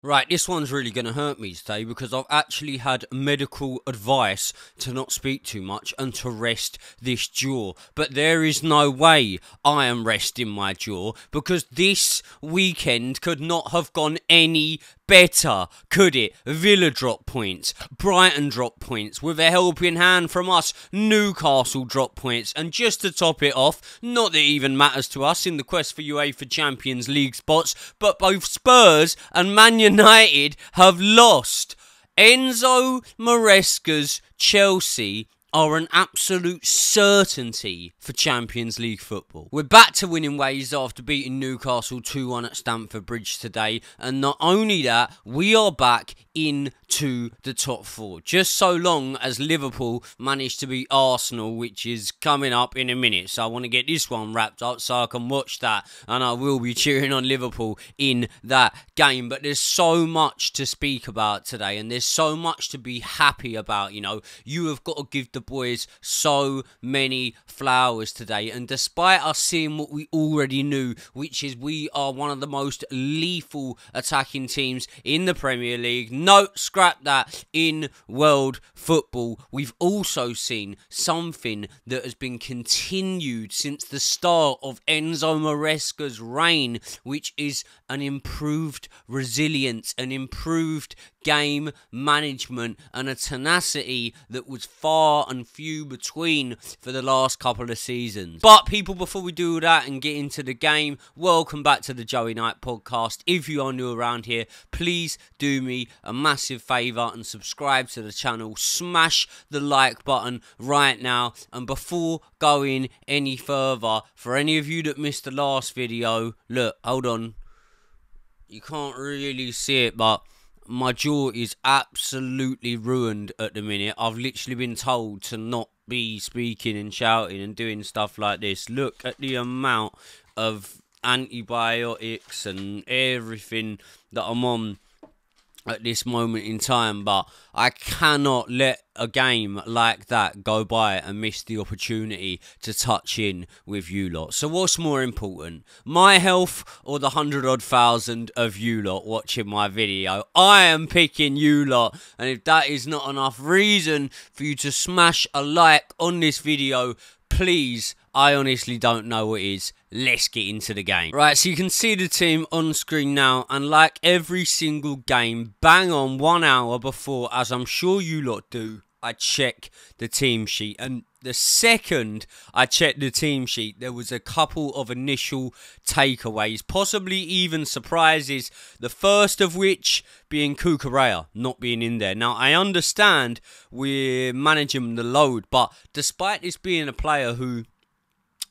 Right, this one's really going to hurt me today because I've actually had medical advice to not speak too much and to rest this jaw. But there is no way I am resting my jaw because this weekend could not have gone any better, could it? Villa drop points, Brighton drop points, with a helping hand from us, Newcastle drop points, and just to top it off, not that it even matters to us in the quest for UEFA Champions League spots, but both Spurs and Man United have lost. Enzo Maresca's Chelsea are an absolute certainty for Champions League football. We're back to winning ways after beating Newcastle 2-1 at Stamford Bridge today, and not only that, we are back into the top four, just so long as Liverpool manage to beat Arsenal, which is coming up in a minute. So I want to get this one wrapped up so I can watch that, and I will be cheering on Liverpool in that game. But there's so much to speak about today, and there's so much to be happy about. You know, you have got to give the boys so many flowers today, and despite us seeing what we already knew, which is we are one of the most lethal attacking teams in the Premier League, no, scrap that, in world football, we've also seen something that has been continued since the start of Enzo Maresca's reign, which is an improved resilience, an improved game management, and a tenacity that was far and few between for the last couple of seasons. But people, before we do that and get into the game, welcome back to the Joey Knight podcast. If you are new around here, please do me a massive favour and subscribe to the channel. Smash the like button right now. And before going any further, for any of you that missed the last video, look, hold on, you can't really see it, but my jaw is absolutely ruined at the minute. I've literally been told to not be speaking and shouting and doing stuff like this. Look at the amount of antibiotics and everything that I'm on at this moment in time, but I cannot let a game like that go by and miss the opportunity to touch in with you lot. So what's more important, my health or the 100-odd thousand of you lot watching my video? I am picking you lot, and if that is not enough reason for you to smash a like on this video, please, I honestly don't know what is. Let's get into the game. Right, so you can see the team on screen now, and like every single game, bang on 1 hour before, as I'm sure you lot do, I check the team sheet. And the second I checked the team sheet, there was a couple of initial takeaways, possibly even surprises, the first of which being Cucurella not being in there. Now, I understand we're managing the load, but despite this being a player who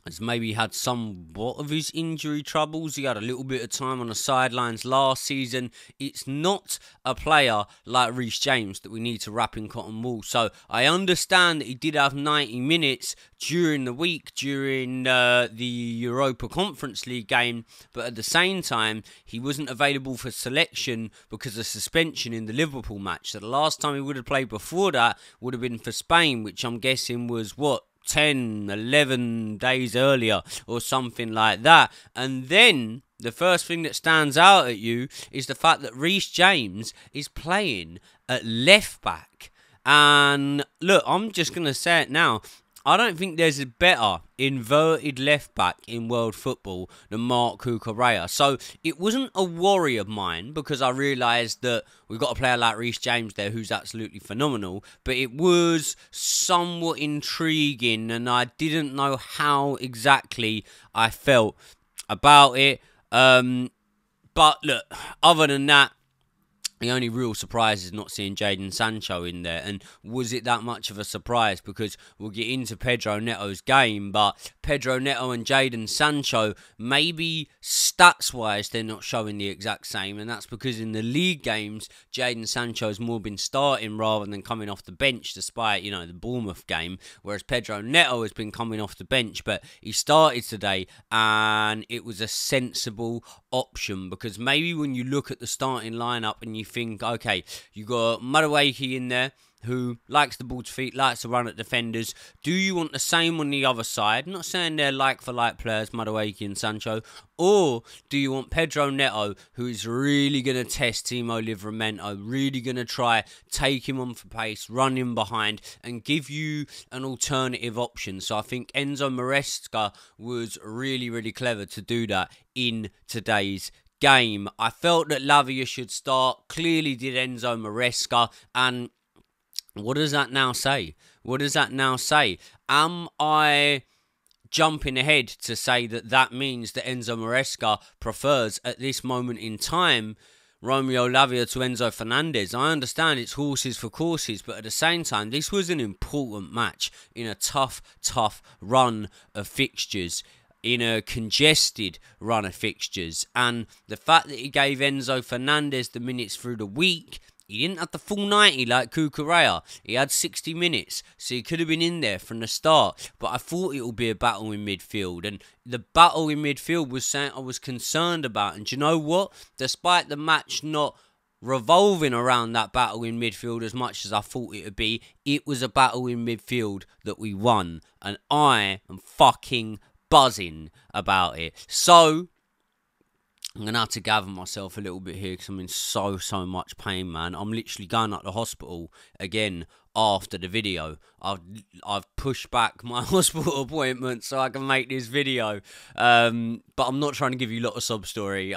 has maybe had somewhat of his injury troubles, he had a little bit of time on the sidelines last season, it's not a player like Reece James that we need to wrap in cotton wool. So I understand that he did have 90 minutes during the week, during the Europa Conference League game, but at the same time, he wasn't available for selection because of suspension in the Liverpool match. So the last time he would have played before that would have been for Spain, which I'm guessing was, what, 10, 11 days earlier or something like that. And then the first thing that stands out at you is the fact that Reece James is playing at left back. And look, I'm just going to say it now, I don't think there's a better inverted left back in world football than Marc Cucurella. So it wasn't a worry of mine because I realised that we've got a player like Reece James there who's absolutely phenomenal. But it was somewhat intriguing, and I didn't know how exactly I felt about it. But look, other than that, the only real surprise is not seeing Jadon Sancho in there. And was it that much of a surprise? Because we'll get into Pedro Neto's game, but Pedro Neto and Jadon Sancho, maybe stats-wise, they're not showing the exact same. And that's because in the league games, Jadon Sancho's more been starting rather than coming off the bench, despite, you know, the Bournemouth game. Whereas Pedro Neto has been coming off the bench, but he started today, and it was a sensible option. Because maybe when you look at the starting lineup and you think, okay, you got Madueke in there, who likes the ball to feet, likes to run at defenders. Do you want the same on the other side? I'm not saying they're like-for-like players, Madueke and Sancho. Or do you want Pedro Neto, who is really going to test Timo Livramento, really going to try take him on for pace, run him behind, and give you an alternative option? So I think Enzo Maresca was really, really clever to do that in today's game. I felt that Lavia should start. Clearly did Enzo Maresca, and what does that now say? What does that now say? Am I jumping ahead to say that that means that Enzo Maresca prefers, at this moment in time, Romeo Lavia to Enzo Fernandez? I understand it's horses for courses, but at the same time, this was an important match in a tough run of fixtures, in a congested run of fixtures. And the fact that he gave Enzo Fernandez the minutes through the week, he didn't have the full 90 like Cucurella. He had 60 minutes, so he could have been in there from the start. But I thought it would be a battle in midfield. And the battle in midfield was something I was concerned about. And do you know what? Despite the match not revolving around that battle in midfield as much as I thought it would be, it was a battle in midfield that we won. And I am fucking buzzing about it. So I'm going to have to gather myself a little bit here because I'm in so much pain, man. I'm literally going up to the hospital again after the video. I've pushed back my hospital appointment so I can make this video. But I'm not trying to give you a lot of sob story.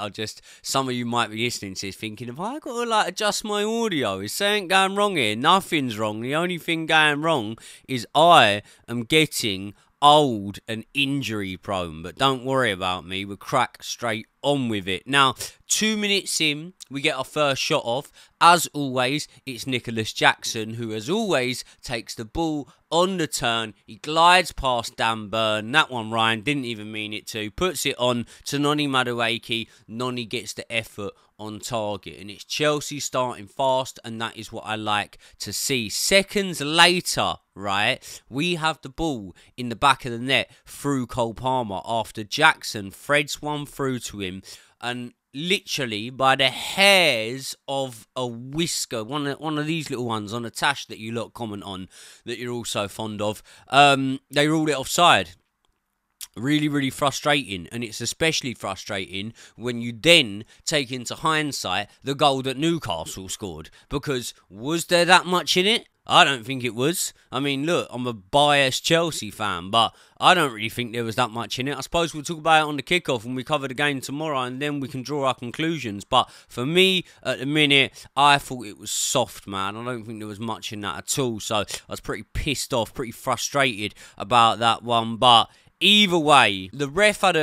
Some of you might be listening to this thinking, have I got to like adjust my audio? Is something going wrong here? Nothing's wrong. The only thing going wrong is I am getting old and injury prone, but don't worry about me, we'll crack straight on with it. Now, 2 minutes in, we get our first shot off. As always, it's Nicholas Jackson, who as always takes the ball on the turn. He glides past Dan Burn. That one, Ryan, didn't even mean it to. Puts it on to Noni Madueke. Noni gets the effort on target, and it's Chelsea starting fast, and that is what I like to see. Seconds later, right, we have the ball in the back of the net through Cole Palmer after Jackson threads one through to him, and literally by the hairs of a whisker, one of these little ones on a tash that you lot comment on that you're also fond of, they ruled it offside. Really frustrating, and it's especially frustrating when you then take into hindsight the goal that Newcastle scored, because was there that much in it? I don't think it was. I mean, look, I'm a biased Chelsea fan, but I don't really think there was that much in it. I suppose we'll talk about it on the kickoff when we cover the game tomorrow, and then we can draw our conclusions. But for me, at the minute, I thought it was soft, man. I don't think there was much in that at all. So I was pretty pissed off, pretty frustrated about that one. But either way, the ref had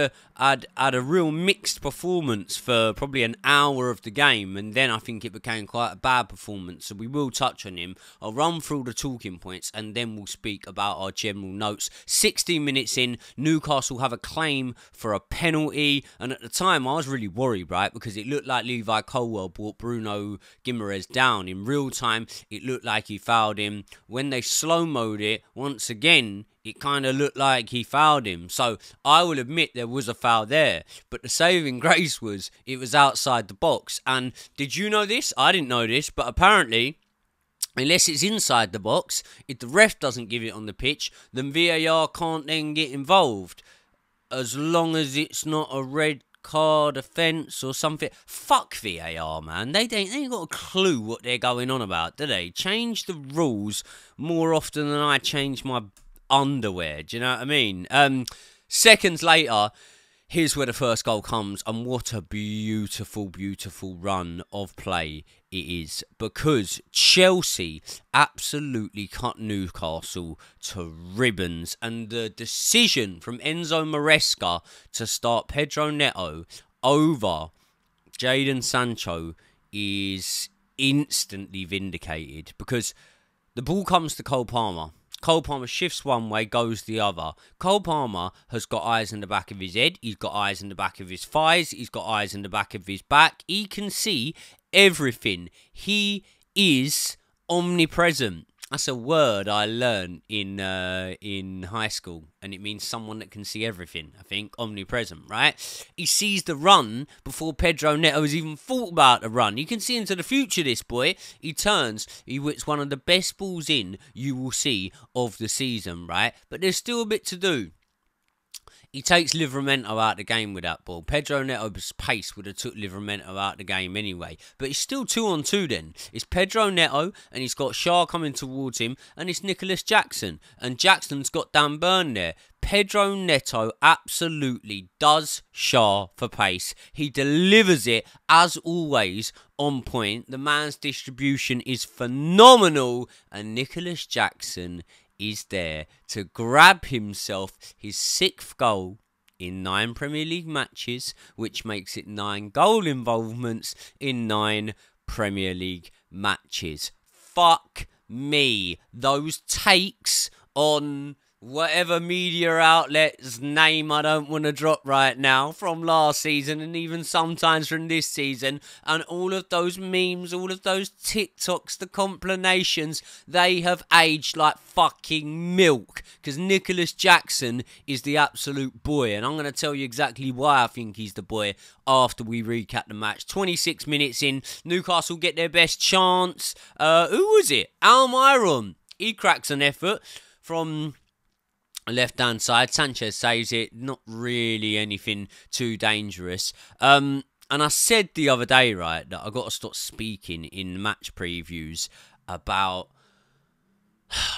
a real mixed performance for probably an hour of the game, and then I think it became quite a bad performance, so we will touch on him. I'll run through the talking points, and then we'll speak about our general notes. 16 minutes in, Newcastle have a claim for a penalty, and at the time I was really worried, right, because it looked like Levi Colwell brought Bruno Guimaraes down. In real time, it looked like he fouled him. When they slow-moed it, once again, it kind of looked like he fouled him. So I will admit there was a foul there, but the saving grace was it was outside the box. And did you know this? I didn't know this, but apparently, unless it's inside the box, if the ref doesn't give it on the pitch, then VAR can't then get involved, as long as it's not a red card offence or something. Fuck VAR, man. They ain't got a clue what they're going on about, do they? Change the rules more often than I change my underwear, do you know what I mean? Seconds later, here's where the first goal comes, and what a beautiful run of play it is, because Chelsea absolutely cut Newcastle to ribbons, and the decision from Enzo Maresca to start Pedro Neto over Jadon Sancho is instantly vindicated, because the ball comes to Cole Palmer. Cole Palmer shifts one way, goes the other. Cole Palmer has got eyes in the back of his head. He's got eyes in the back of his thighs. He's got eyes in the back of his back. He can see everything. He is omnipresent. That's a word I learned in high school, and it means someone that can see everything. I think omnipresent, right? He sees the run before Pedro Neto has even thought about the run. You can see into the future. This boy, he turns, he whips one of the best balls in you will see of the season, right? But there's still a bit to do. He takes Livramento out of the game with that ball. Pedro Neto's pace would have took Livramento out of the game anyway. But it's still 2-on-2 then. It's Pedro Neto, and he's got Shah coming towards him, and it's Nicholas Jackson. And Jackson's got Dan Burn there. Pedro Neto absolutely does Shah for pace. He delivers it, as always, on point. The man's distribution is phenomenal. And Nicholas Jackson is there to grab himself his 6th goal in 9 Premier League matches, which makes it 9 goal involvements in 9 Premier League matches. Fuck me. Those takes on whatever media outlet's name I don't want to drop right now from last season, and even sometimes from this season, and all of those memes, all of those TikToks, the compilations, they have aged like fucking milk, because Nicholas Jackson is the absolute boy, and I'm going to tell you exactly why I think he's the boy after we recap the match. 26 minutes in, Newcastle get their best chance. Who was it? Almiron. He cracks an effort from left-hand side. Sanchez saves it. Not really anything too dangerous. And I said the other day, right, that I got to stop speaking in match previews about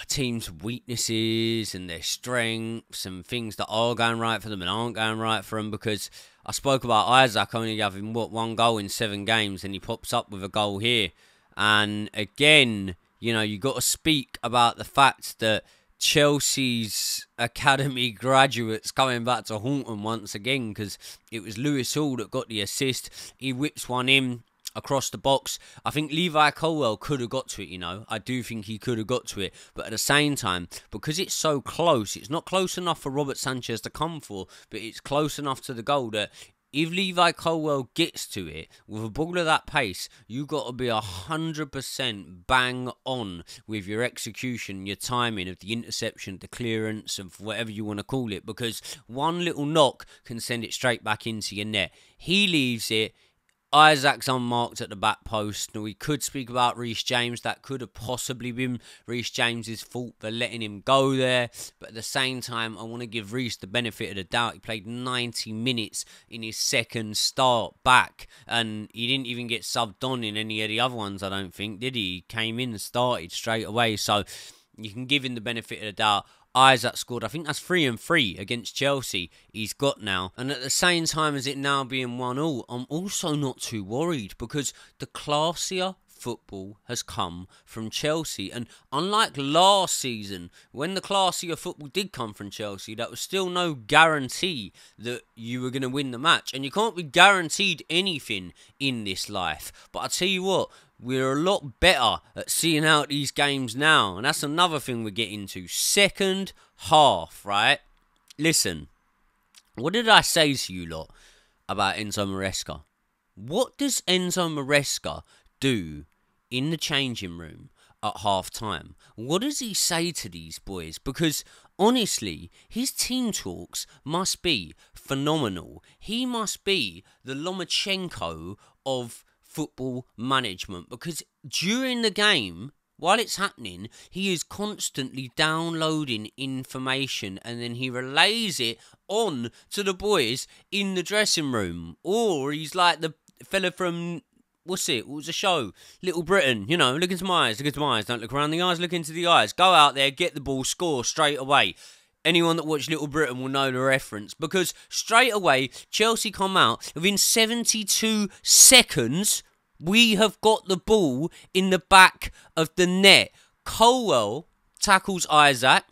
teams' weaknesses and their strengths and things that are going right for them and aren't going right for them, because I spoke about Isaac only having, what, 1 goal in 7 games, and he pops up with a goal here. And again, you know, you got to speak about the fact that Chelsea's academy graduates coming back to haunt them once again, because it was Lewis Hall that got the assist. He whips one in across the box. I think Levi Colwell could have got to it, you know. I do think he could have got to it. But at the same time, because it's so close, it's not close enough for Robert Sanchez to come for, but it's close enough to the goal that if Levi Colwell gets to it with a ball of that pace, you got to be 100% bang on with your execution, your timing of the interception, the clearance, of whatever you want to call it, because one little knock can send it straight back into your net. He leaves it. Isaac's unmarked at the back post. Now, we could speak about Reece James. That could have possibly been Reece James's fault for letting him go there. But at the same time, I want to give Reece the benefit of the doubt. He played 90 minutes in his second start back, and he didn't even get subbed on in any of the other ones, I don't think, did he? He came in and started straight away. So you can give him the benefit of the doubt. Isaac scored, I think that's 3-3 against Chelsea he's got now. And at the same time as it now being 1-1, I'm also not too worried, because the classier football has come from Chelsea. And unlike last season, when the classier football did come from Chelsea, that was still no guarantee that you were going to win the match. And you can't be guaranteed anything in this life. But I tell you what, we're a lot better at seeing out these games now. And that's another thing we're getting to. Second half, right? Listen, what did I say to you lot about Enzo Maresca? What does Enzo Maresca do in the changing room at half-time? What does he say to these boys? Because honestly, his team talks must be phenomenal. He must be the Lomachenko of football management, because during the game, while it's happening, he is constantly downloading information, and then he relays it on to the boys in the dressing room. Or he's like the fella from, what was the show? Little Britain, you know, look into my eyes, don't look around the eyes, look into the eyes. Go out there, get the ball, score straight away. Anyone that watched Little Britain will know the reference, because straight away, Chelsea come out, within 72 seconds, we have got the ball in the back of the net. Colwell tackles Isaac,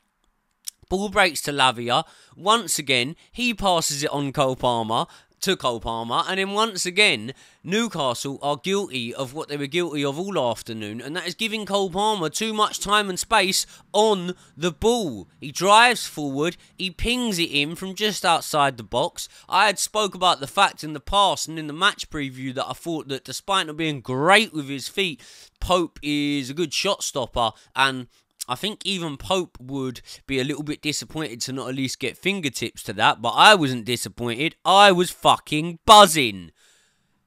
ball breaks to Lavia. Once again, he passes it on Cole Palmer, and then once again, Newcastle are guilty of what they were guilty of all afternoon, and that is giving Cole Palmer too much time and space on the ball. He drives forward, he pings it in from just outside the box. I had spoke about the fact in the past and in the match preview that I thought that despite not being great with his feet, Pope is a good shot stopper, and I think even Pope would be a little bit disappointed to not at least get fingertips to that, but I wasn't disappointed. I was fucking buzzing.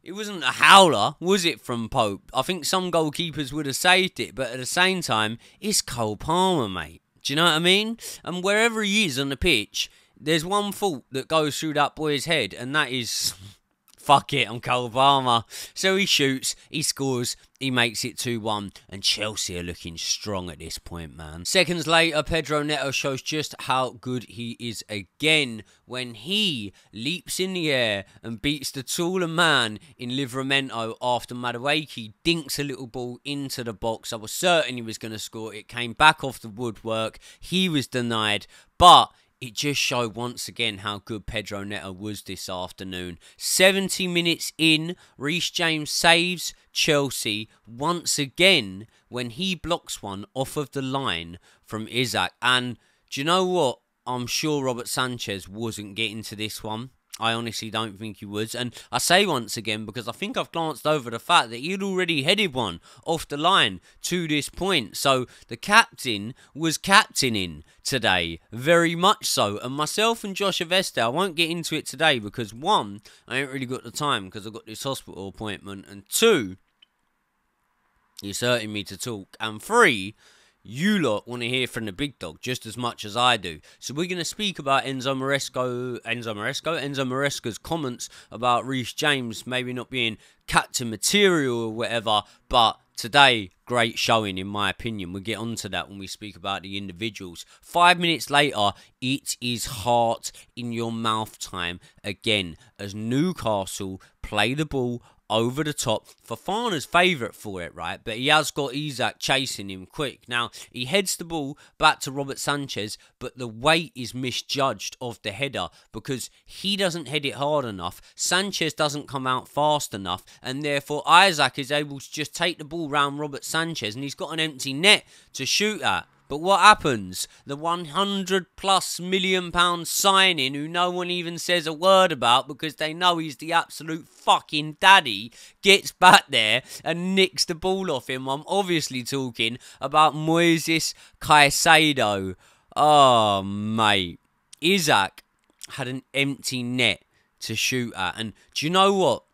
It wasn't a howler, was it, from Pope? I think some goalkeepers would have saved it, but at the same time, it's Cole Palmer, mate. Do you know what I mean? And wherever he is on the pitch, there's one thought that goes through that boy's head, and that is, fuck it, I'm Cole Palmer. So he shoots, he scores, he makes it 2-1, and Chelsea are looking strong at this point, man. Seconds later, Pedro Neto shows just how good he is again when he leaps in the air and beats the taller man in Livramento after Madueke dinks a little ball into the box. I was certain he was going to score. It came back off the woodwork. He was denied, but it just showed once again how good Pedro Neto was this afternoon. 70 minutes in, Reece James saves Chelsea once again when he blocks one off of the line from Isaac. And do you know what? I'm sure Robert Sanchez wasn't getting to this one. I honestly don't think he was. And I say once again because I think I've glanced over the fact that he'd already headed one off the line to this point. So the captain was captaining today, very much so. And myself and Josh Avesta, I won't get into it today because one, I ain't really got the time because I've got this hospital appointment. And two, he's hurting me to talk. And three, you lot want to hear from the big dog just as much as I do. So we're going to speak about Enzo Maresca's comments about Reece James maybe not being captain material or whatever. But today, great showing in my opinion. We'll get onto that when we speak about the individuals. 5 minutes later, it is heart in your mouth time again as Newcastle play the ball over the top. Fofana's favourite for it, right? But he has got Isaac chasing him quick. Now, he heads the ball back to Robert Sanchez, but the weight is misjudged of the header because he doesn't head it hard enough. Sanchez doesn't come out fast enough, and therefore Isaac is able to just take the ball round Robert Sanchez, and he's got an empty net to shoot at. But what happens? The £100+ million signing who no one even says a word about because they know he's the absolute fucking daddy gets back there and nicks the ball off him. I'm obviously talking about Moises Caicedo. Oh, mate. Isaac had an empty net to shoot at. And do you know what?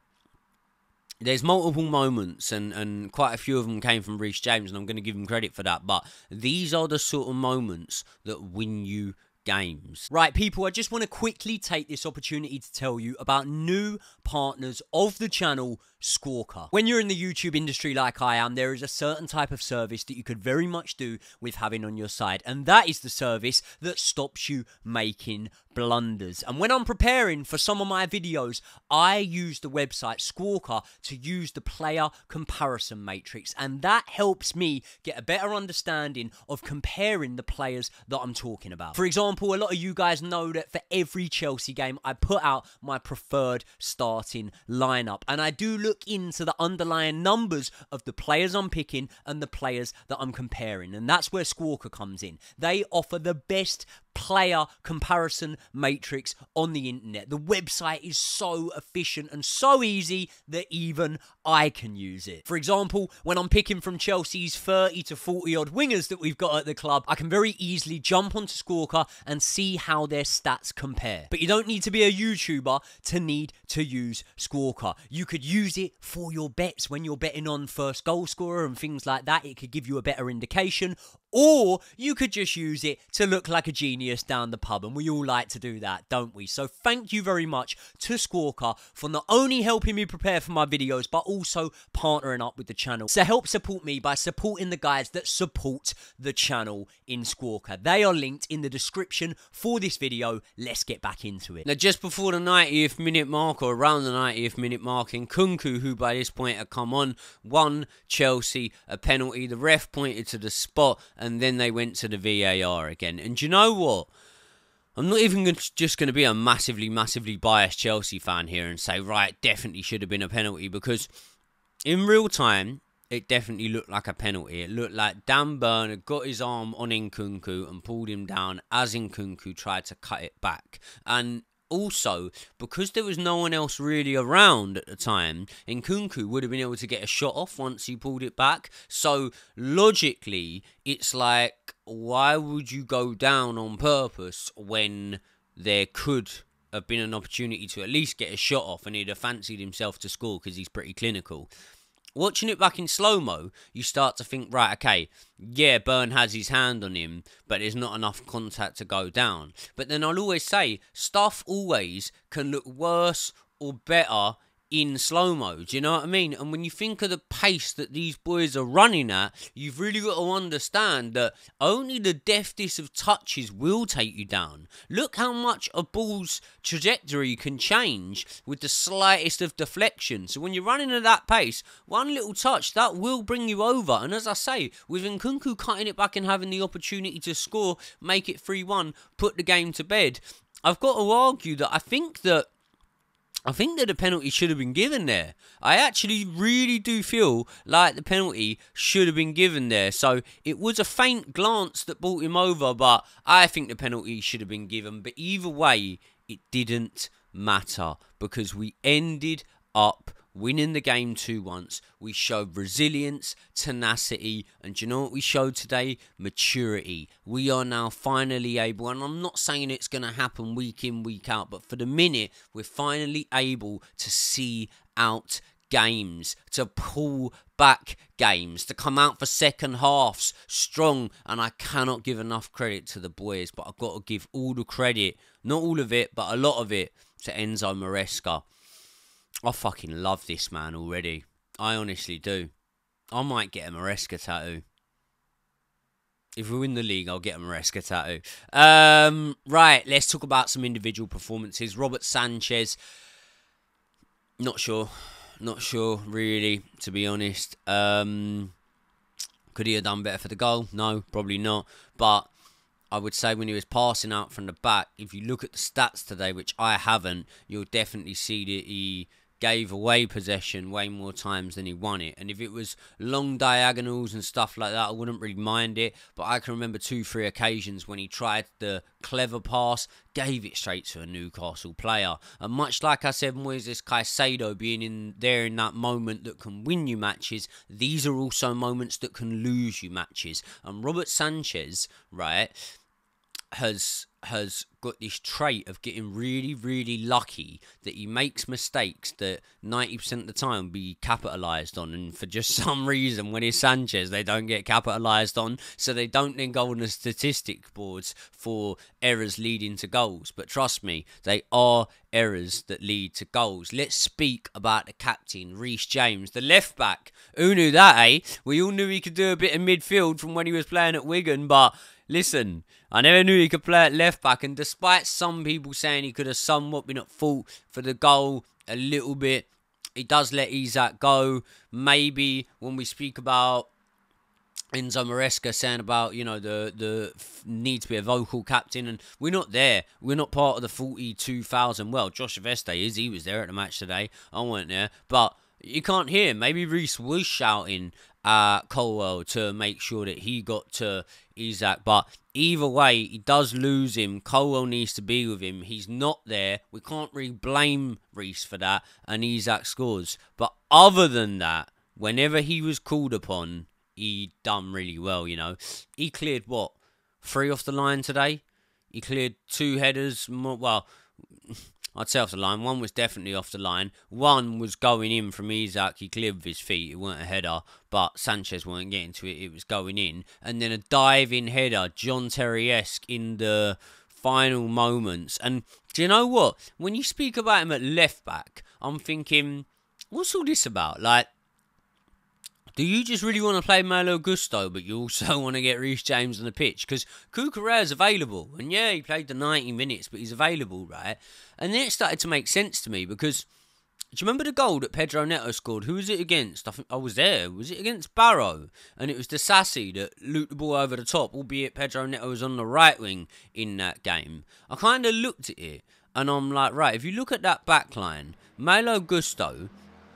There's multiple moments, and quite a few of them came from Reece James, and I'm going to give him credit for that. But these are the sort of moments that win you games. Right, people, I just want to quickly take this opportunity to tell you about new partners of the channel, Squawka. When you're in the YouTube industry like I am, there is a certain type of service that you could very much do with having on your side, and that is the service that stops you making blunders. And when I'm preparing for some of my videos, I use the website Squawka to use the player comparison matrix, and that helps me get a better understanding of comparing the players that I'm talking about. For example, a lot of you guys know that for every Chelsea game, I put out my preferred starting lineup, and I do look into the underlying numbers of the players I'm picking and the players that I'm comparing, and that's where Squawka comes in. They offer the best player comparison matrix on the internet. The website is so efficient and so easy that even I can use it. For example, when I'm picking from Chelsea's 30 to 40 odd wingers that we've got at the club, I can very easily jump onto Squawka and see how their stats compare. But you don't need to be a YouTuber to need to use Squawka. You could use it for your bets when you're betting on first goal scorer and things like that. It could give you a better indication. Or you could just use it to look like a genius down the pub, and we all like to do that, don't we? So thank you very much to Squawka for not only helping me prepare for my videos, but also partnering up with the channel. So help support me by supporting the guys that support the channel in Squawka. They are linked in the description for this video. Let's get back into it. Now, just before the 90th minute mark, or around the 90th minute mark, Nkunku, who by this point had come on, won Chelsea a penalty. The ref pointed to the spot, and then they went to the VAR again. And do you know what? I'm not even just going to be a massively biased Chelsea fan here and say, right, definitely should have been a penalty, because in real time, it definitely looked like a penalty. It looked like Dan Burn had got his arm on Nkunku and pulled him down as Nkunku tried to cut it back. And Also, because there was no one else really around at the time, Nkunku would have been able to get a shot off once he pulled it back. So, logically, it's like, why would you go down on purpose when there could have been an opportunity to at least get a shot off, and he'd have fancied himself to score because he's pretty clinical? Watching it back in slow-mo, you start to think, right, okay, yeah, Burn has his hand on him, but there's not enough contact to go down. But then I'll always say, stuff always can look worse or better in slow-mo, do you know what I mean? And when you think of the pace that these boys are running at, you've really got to understand that only the deftest of touches will take you down. Look how much a ball's trajectory can change with the slightest of deflection. So when you're running at that pace, one little touch, that will bring you over. And as I say, with Nkunku cutting it back and having the opportunity to score, make it 3-1, put the game to bed, I've got to argue that I think that the penalty should have been given there. I actually really do feel like the penalty should have been given there. So it was a faint glance that brought him over, but I think the penalty should have been given. But either way, it didn't matter because we ended up winning the game 2-1. We showed resilience, tenacity, and do you know what we showed today? Maturity. We are now finally able, and I'm not saying it's going to happen week in, week out, but for the minute, we're finally able to see out games, to pull back games, to come out for second halves strong, and I cannot give enough credit to the boys, but I've got to give all the credit, not all of it, but a lot of it, to Enzo Maresca. I fucking love this man already. I honestly do. I might get a Maresca tattoo. If we win the league, I'll get a Maresca tattoo. Right, let's talk about some individual performances. Robert Sanchez. Not sure. Not sure, really, to be honest. Could he have done better for the goal? No, probably not. But I would say when he was passing out from the back, if you look at the stats today, which I haven't, you'll definitely see that he gave away possession way more times than he won it. And if it was long diagonals and stuff like that, I wouldn't really mind it. But I can remember 2-3 occasions when he tried the clever pass, gave it straight to a Newcastle player. And much like I said, Moises Caicedo being in there in that moment that can win you matches, these are also moments that can lose you matches. And Robert Sanchez, right, has got this trait of getting really, really lucky that he makes mistakes that 90% of the time will be capitalised on, and for just some reason when it's Sanchez they don't get capitalised on, so they don't then go on the statistic boards for errors leading to goals. But trust me, they are errors that lead to goals. Let's speak about the captain, Reece James, the left back. Who knew that, eh? We all knew he could do a bit of midfield from when he was playing at Wigan, but listen, I never knew he could play at left back, and despite some people saying he could have somewhat been at fault for the goal a little bit, he does let Isak go. Maybe when we speak about Enzo Maresca saying about, you know, the need to be a vocal captain, and we're not there. We're not part of the 42,000. Well, Josh Veste is. He was there at the match today. I weren't there, but you can't hear him. Maybe Reece was shouting Colwell to make sure that he got to Isak, but either way, he does lose him. Colwell needs to be with him. He's not there. We can't really blame Reece for that, and Isak scores. But other than that, whenever he was called upon, he done really well, you know. He cleared, what, 3 off the line today? He cleared 2 headers. Well, I'd say off the line. 1 was definitely off the line. 1 was going in from Isak. He cleared with his feet. It weren't a header, but Sanchez weren't getting to it. It was going in. And then a dive-in header, John Terry-esque in the final moments. And do you know what? When you speak about him at left-back, I'm thinking, what's all this about? Like, do you just really want to play Malo Gusto, but you also want to get Reece James on the pitch? Because Cucurella's available. And yeah, he played the 90 minutes, but he's available, right? And then it started to make sense to me because, do you remember the goal that Pedro Neto scored? Who was it against? I think I was there. Was it against Barrow? And it was Disasi that looped the ball over the top, albeit Pedro Neto was on the right wing in that game. I kind of looked at it and I'm like, right, if you look at that back line, Malo Gusto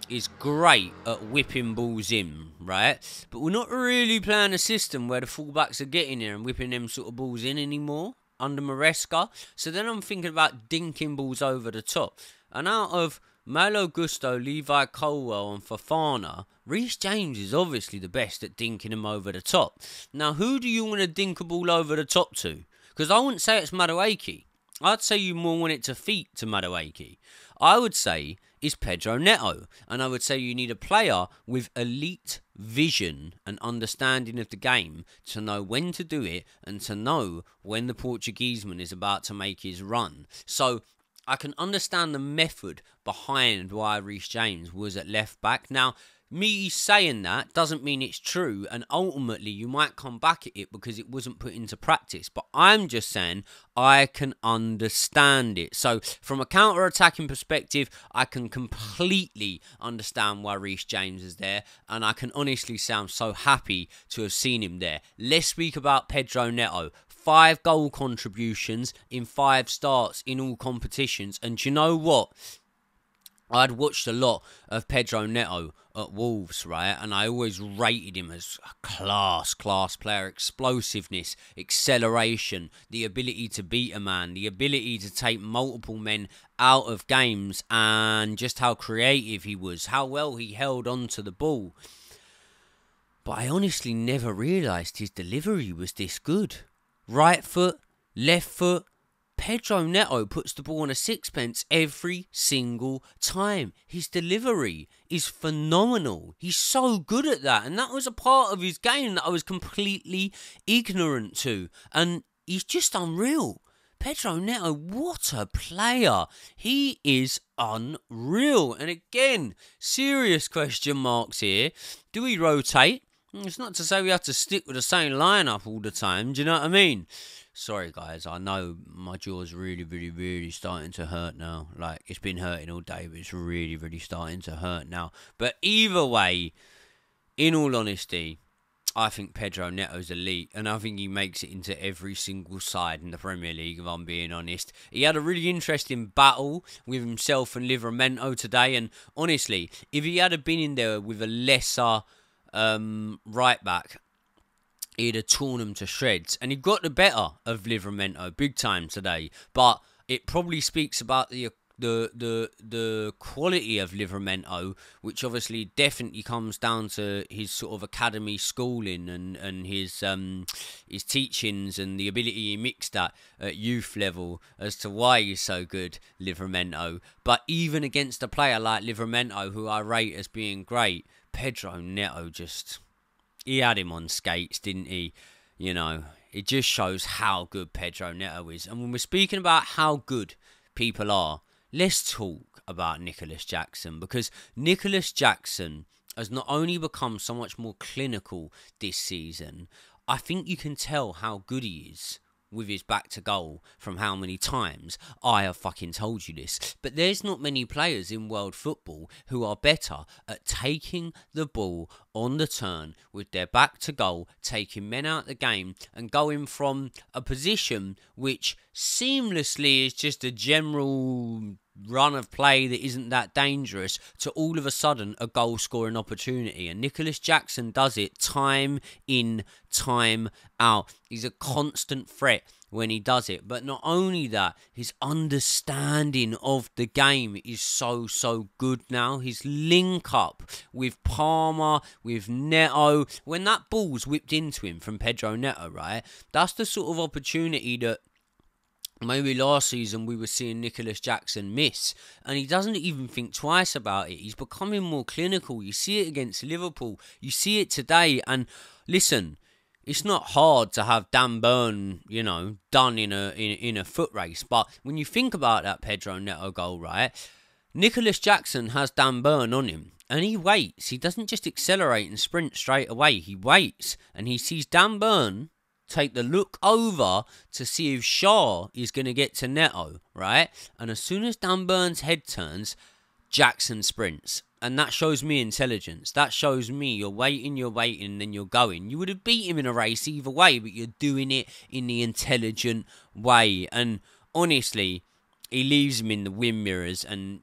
is great at whipping balls in, right? But we're not really playing a system where the fullbacks are getting there and whipping them sort of balls in anymore. under Maresca. So then I'm thinking about dinking balls over the top. And out of Malo Gusto, Levi Colwell and Fofana, Reece James is obviously the best at dinking them over the top. Now, who do you want to dink a ball over the top to? Because I wouldn't say it's Madueke. I'd say you more want it to feet to Madueke. I would say is Pedro Neto. And I would say you need a player with elite vision and understanding of the game to know when to do it and to know when the Portugueseman is about to make his run. So I can understand the method behind why Reece James was at left back. Now, me saying that doesn't mean it's true, and ultimately you might come back at it because it wasn't put into practice. But I'm just saying I can understand it. So from a counter-attacking perspective, I can completely understand why Reece James is there, and I can honestly say I'm so happy to have seen him there. Let's speak about Pedro Neto. 5 goal contributions in 5 starts in all competitions. And do you know what? I'd watched a lot of Pedro Neto at Wolves, right? And I always rated him as a class player. Explosiveness, acceleration, the ability to beat a man, the ability to take multiple men out of games, and just how creative he was, how well he held on to the ball. But I honestly never realised his delivery was this good. Right foot, left foot. Pedro Neto puts the ball on a sixpence every single time. His delivery is phenomenal. He's so good at that. And that was a part of his game that I was completely ignorant to. And he's just unreal. Pedro Neto, what a player. He is unreal. And again, serious question marks here. Do we rotate? It's not to say we have to stick with the same lineup all the time. Do you know what I mean? Sorry, guys. I know my jaw's really starting to hurt now. Like, it's been hurting all day, but it's really starting to hurt now. But either way, in all honesty, I think Pedro Neto's elite, and I think he makes it into every single side in the Premier League, if I'm being honest. He had a really interesting battle with himself and Livramento today, and honestly, if he had been in there with a lesser right back, he'd have torn him to shreds. And he got the better of Livramento big time today. But it probably speaks about the quality of Livramento, which obviously definitely comes down to his sort of academy schooling and his teachings and the ability he mixed at youth level as to why he's so good, Livramento. But even against a player like Livramento, who I rate as being great, Pedro Neto just... he had him on skates, didn't he? You know, it just shows how good Pedro Neto is. And when we're speaking about how good people are, let's talk about Nicholas Jackson. Because Nicholas Jackson has not only become so much more clinical this season, I think you can tell how good he is with his back to goal from how many times I have fucking told you this. But there's not many players in world football who are better at taking the ball on the turn with their back to goal, taking men out the game and going from a position which seamlessly is just a general run of play that isn't that dangerous to all of a sudden a goal scoring opportunity. And Nicholas Jackson does it time in, time out. He's a constant threat when he does it. But not only that, his understanding of the game is so good now. His link up with Palmer, with Neto, when that ball's whipped into him from Pedro Neto, right, that's the sort of opportunity that maybe last season we were seeing Nicholas Jackson miss, and he doesn't even think twice about it. He's becoming more clinical. You see it against Liverpool. You see it today. And listen, it's not hard to have Dan Burn, you know, done in a foot race. But when you think about that Pedro Neto goal, right, Nicholas Jackson has Dan Burn on him. And he waits. He doesn't just accelerate and sprint straight away. He waits. And he sees Dan Burn take the look over to see if Shaw is going to get to Neto, right? And as soon as Dan Burn's head turns, Jackson sprints. And that shows me intelligence. That shows me you're waiting, and then you're going. You would have beat him in a race either way, but you're doing it in the intelligent way. And honestly, he leaves him in the wind mirrors, and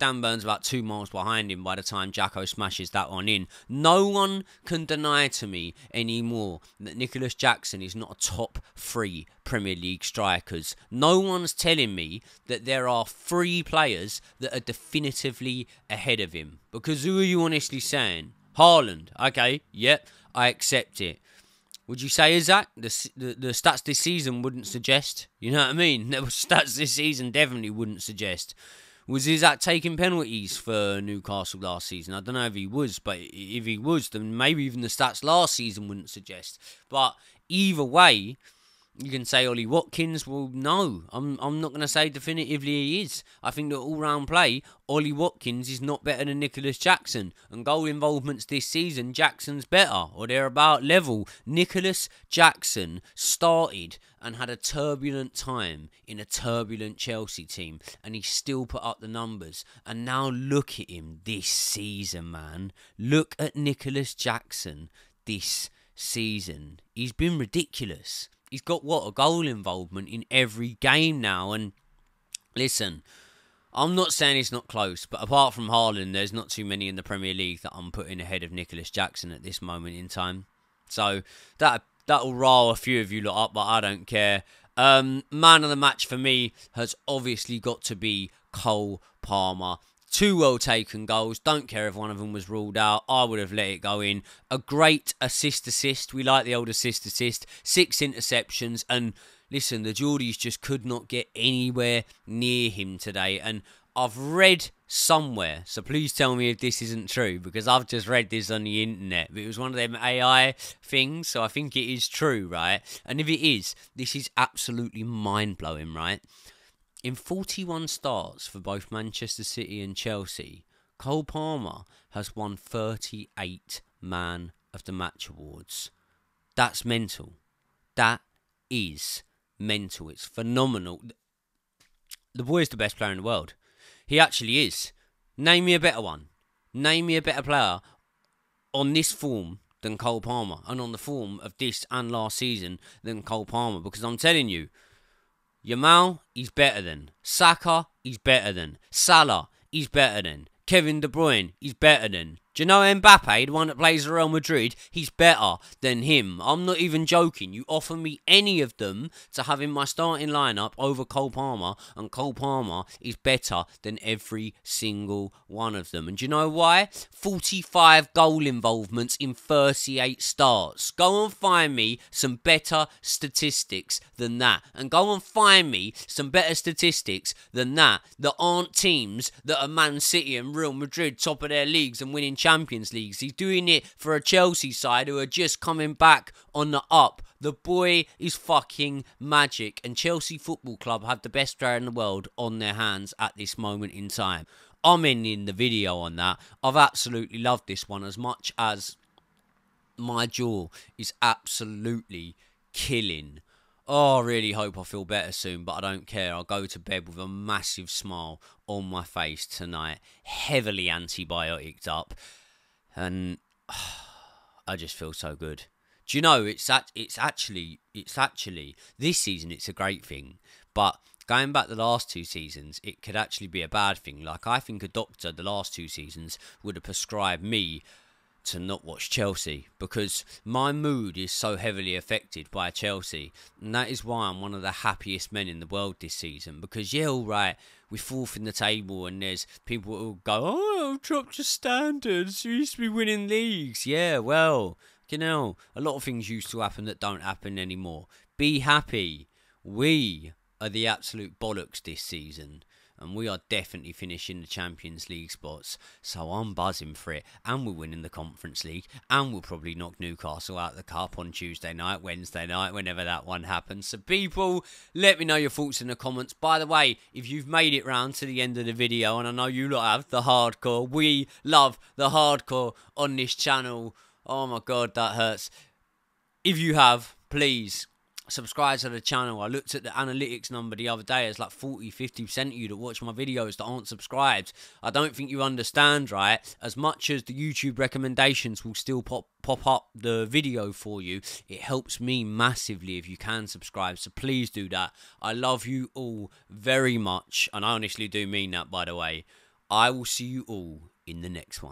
Dan Burn's about 2 miles behind him by the time Jacko smashes that one in. No one can deny to me anymore that Nicholas Jackson is not a top 3 Premier League strikers. No one's telling me that there are 3 players that are definitively ahead of him. Because who are you honestly saying? Haaland. Okay, yep, I accept it. Would you say Isaac? The stats this season wouldn't suggest. You know what I mean? The stats this season definitely wouldn't suggest. Was Isaac taking penalties for Newcastle last season? I don't know if he was, but if he was, then maybe even the stats last season wouldn't suggest. But either way, you can say Ollie Watkins. Well, no, I'm not going to say definitively he is. I think that all-round play, Ollie Watkins is not better than Nicholas Jackson. And goal involvements this season, Jackson's better, or they're about level. Nicholas Jackson started and had a turbulent time in a turbulent Chelsea team, and he still put up the numbers. And now look at him this season, man. Look at Nicholas Jackson this season. He's been ridiculous. He's got, a goal involvement in every game now. And listen, I'm not saying it's not close, but apart from Haaland, there's not too many in the Premier League that I'm putting ahead of Nicholas Jackson at this moment in time. So that'll rile a few of you lot up, but I don't care. Man of the match for me has obviously got to be Cole Palmer. 2 well-taken goals. Don't care if one of them was ruled out. I would have let it go in. A great assist. We like the old assist. 6 interceptions. And listen, the Geordies just could not get anywhere near him today. And I've read somewhere, so please tell me if this isn't true, because I've just read this on the internet. It was one of them AI things, so I think it is true, right? And if it is, this is absolutely mind-blowing, right? In 41 starts for both Manchester City and Chelsea, Cole Palmer has won 38 Man of the Match awards. That's mental. That is mental. It's phenomenal. The boy is the best player in the world. He actually is. Name me a better one. Name me a better player on this form than Cole Palmer, and on the form of this and last season than Cole Palmer, because I'm telling you, Yamal, he's better than. Saka, he's better than. Salah, he's better than. Kevin De Bruyne, he's better than. Do you know Mbappe, the one that plays for Real Madrid, he's better than him. I'm not even joking. You offer me any of them to have in my starting lineup over Cole Palmer, and Cole Palmer is better than every single one of them. And do you know why? 45 goal involvements in 38 starts. Go and find me some better statistics than that. And go and find me some better statistics than that aren't teams that are Man City and Real Madrid top of their leagues and winning Champions Leagues. He's doing it for a Chelsea side who are just coming back on the up. The boy is fucking magic, and Chelsea Football Club have the best player in the world on their hands at this moment in time. I'm ending the video on that. I've absolutely loved this one as much as my jaw is absolutely killing. Oh, I really hope I feel better soon, but I don't care. I'll go to bed with a massive smile on my face tonight, heavily antibiotics up, and I just feel so good. Do you know, it's actually this season it's a great thing, but going back the last 2 seasons, it could actually be a bad thing. Like, I think a doctor the last 2 seasons would have prescribed me to not watch Chelsea, because my mood is so heavily affected by Chelsea, and that is why I'm one of the happiest men in the world this season. Because yeah, all right, we're 4th in the table, and there's people who go, "Oh, I've dropped your standards. You used to be winning leagues." Yeah, well, you know, a lot of things used to happen that don't happen anymore. Be happy. We are the absolute bollocks this season, and we are definitely finishing the Champions League spots. So I'm buzzing for it. And we're winning the Conference League. And we'll probably knock Newcastle out of the cup on Tuesday night, Wednesday night, whenever that one happens. So people, let me know your thoughts in the comments. By the way, if you've made it round to the end of the video, and I know you lot have, the hardcore. We love the hardcore on this channel. Oh my God, that hurts. If you have, please subscribe to the channel. I looked at the analytics number the other day. It's like 40-50% of you that watch my videos that aren't subscribed. I don't think you understand, right? As much as the YouTube recommendations will still pop up the video for you, it helps me massively if you can subscribe. So please do that. I love you all very much, and I honestly do mean that, by the way. I will see you all in the next one.